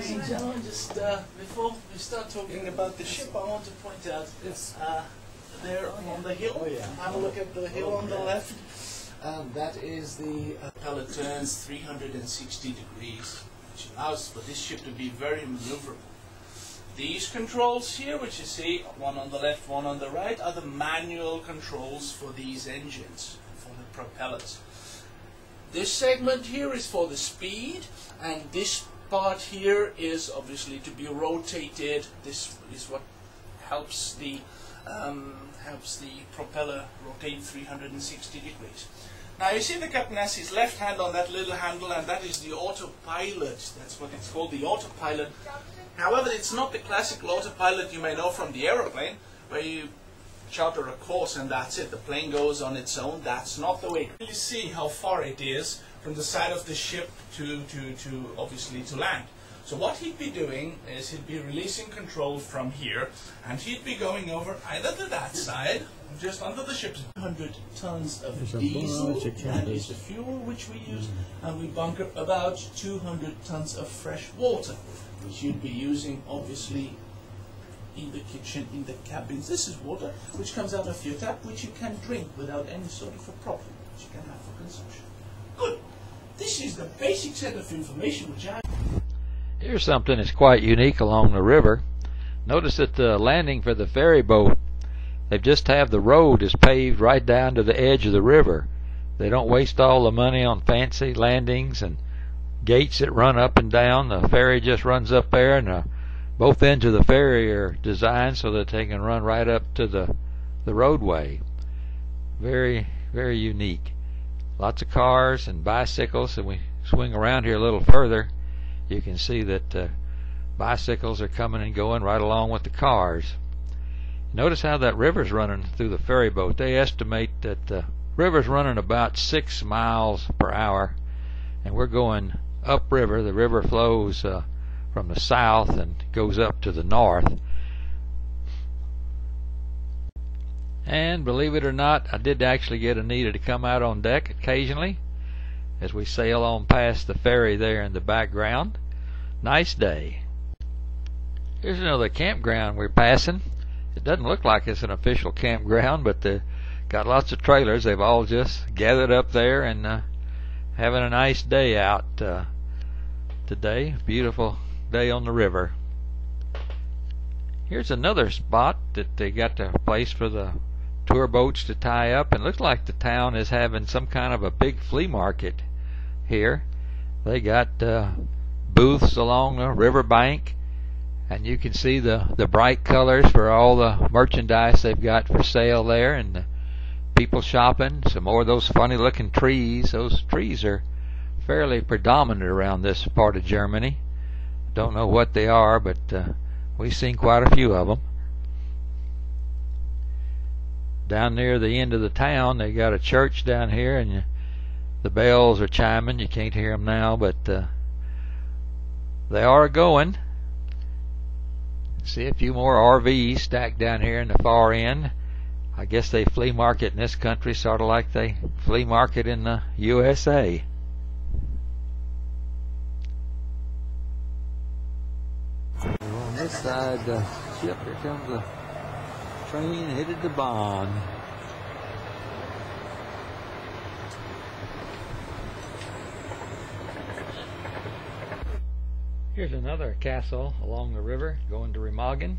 ladies and gentlemen, just before we start talking about the ship, I want to point out there on the hill. Have a look at the hill on the left. That is the propeller turns 360 degrees, which allows for this ship to be very maneuverable. These controls here, which you see, one on the left, one on the right, are the manual controls for these engines, for the propellers. This segment here is for the speed, and this part here is obviously to be rotated. This is what helps the propeller rotate 360 degrees. Now you see the captain has his left hand on that little handle, and that is the autopilot. That's what it's called, the autopilot. However, it's not the classical autopilot you may know from the aeroplane, where you charter a course and that's it. The plane goes on its own. That's not the way. You see how far it is from the side of the ship to obviously to land. So what he'd be doing is he'd be releasing control from here, and he'd be going over either to that side, just under the ship's 100 tons of diesel, that is the fuel which we use, and we bunker about 200 tons of fresh water, which you'd be using obviously in the kitchen, in the cabins. This is water which comes out of your tap, which you can drink without any sort of a problem, which you can have for consumption. Good. This is the basic set of information which I... Here's something that's quite unique along the river. Notice that the landing for the ferry boat, they just have the road is paved right down to the edge of the river. They don't waste all the money on fancy landings and gates that run up and down. The ferry just runs up there, and both ends of the ferry are designed so that they can run right up to the roadway. Very, very unique. Lots of cars and bicycles, and we swing around here a little further. You can see that bicycles are coming and going right along with the cars. Notice how that river's running through the ferry boat. They estimate that the river's running about 6 miles per hour, and we're going upriver. The river flows from the south and goes up to the north. And believe it or not, I did actually get Anita to come out on deck occasionally as we sail on past the ferry there in the background. Nice day. Here's another campground we're passing. It doesn't look like it's an official campground, but they've got lots of trailers. They've all just gathered up there and having a nice day out today. Beautiful day on the river. Here's another spot that they got a place for the tour boats to tie up, and it looks like the town is having some kind of a big flea market here. They got booths along the river bank, and you can see the bright colors for all the merchandise they've got for sale there, and the people shopping. Some more of those funny looking trees. Those trees are fairly predominant around this part of Germany. Don't know what they are, but we've seen quite a few of them. Down near the end of the town, they got a church down here, and the bells are chiming. You can't hear them now, but they are going. See a few more RVs stacked down here in the far end. I guess they flea market in this country sort of like they flea market in the USA. On this side of the ship, here comes a train headed to Bonn. Here's another castle along the river going to Remagen.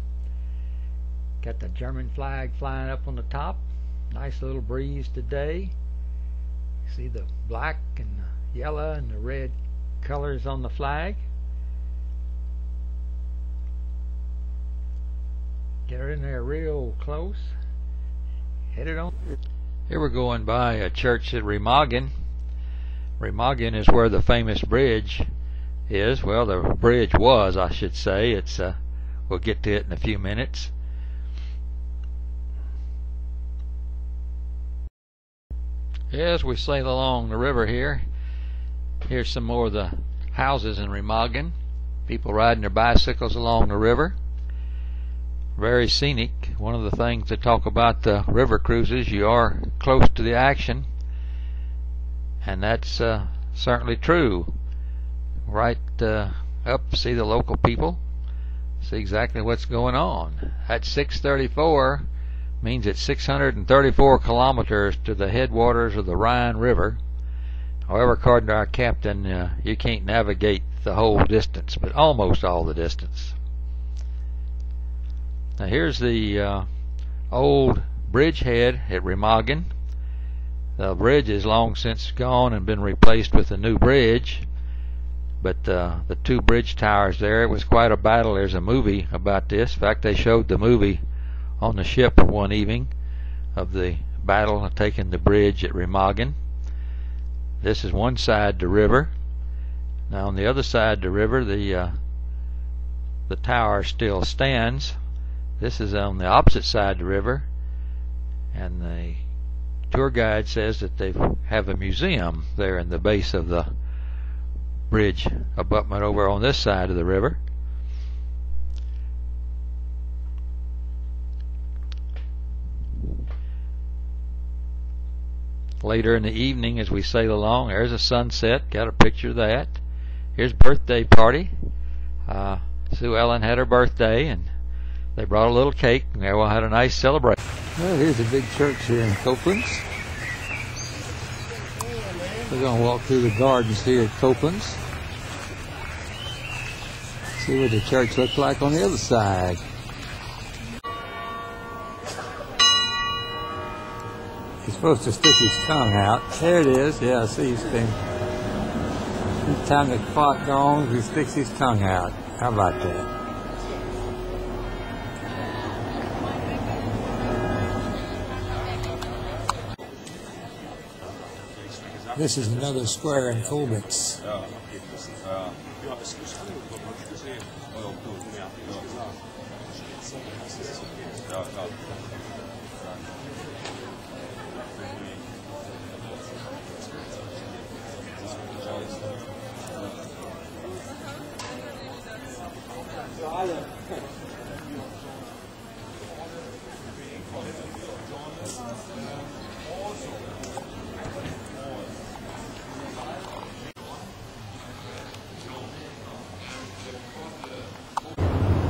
Got the German flag flying up on the top. Nice little breeze today. See the black and the yellow and the red colors on the flag. Get her in there real close. Headed on. Here we're going by a church at Remagen. Remagen is where the famous bridge is. Well, the bridge was, I should say. It's we'll get to it in a few minutes. As we sail along the river here, here's some more of the houses in Remagen. People riding their bicycles along the river. Very scenic. One of the things they talk about the river cruises, you are close to the action, and that's certainly true. Right up, see the local people, see exactly what's going on. At 634 means it's 634 kilometers to the headwaters of the Rhine River. However, according to our captain, you can't navigate the whole distance, but almost all the distance. Now here's the old bridgehead at Remagen. The bridge is long since gone and been replaced with a new bridge, but the two bridge towers there, it was quite a battle. There's a movie about this. In fact, they showed the movie on the ship one evening of the battle of taking the bridge at Remagen. This is one side the river. Now on the other side the river, the tower still stands. This is on the opposite side of the river, and the tour guide says that they have a museum there in the base of the bridge abutment over on this side of the river. Later in the evening, as we sail along, there's a sunset. Got a picture of that. Here's a birthday party. Sue Ellen had her birthday, and they brought a little cake, and everyone had a nice celebration. Well, here's a big church here in Copeland's. We're going to walk through the gardens here at Copeland's. See what the church looks like on the other side. He's supposed to stick his tongue out. There it is. Yeah, see, he's been. Each time the clock goes, he sticks his tongue out. How about that? This is another square in Koblenz.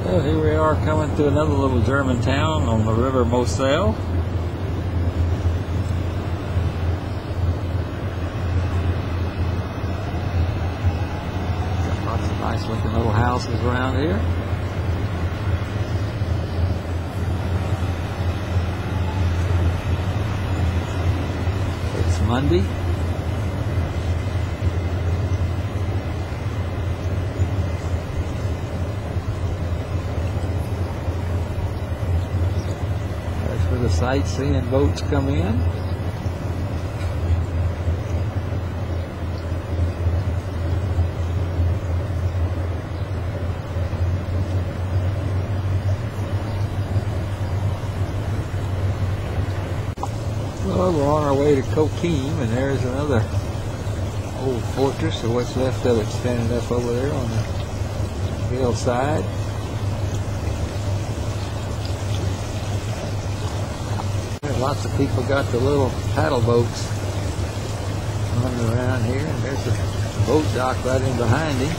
Well, here we are coming to another little German town on the river Moselle. Got lots of nice looking little houses around here. It's Monday. The sightseeing boats come in. Well, we're on our way to Kokim, and there's another old fortress, or what's left of it, standing up over there on the hillside. Lots of people got the little paddle boats running around here, and there's a boat dock right in behind him.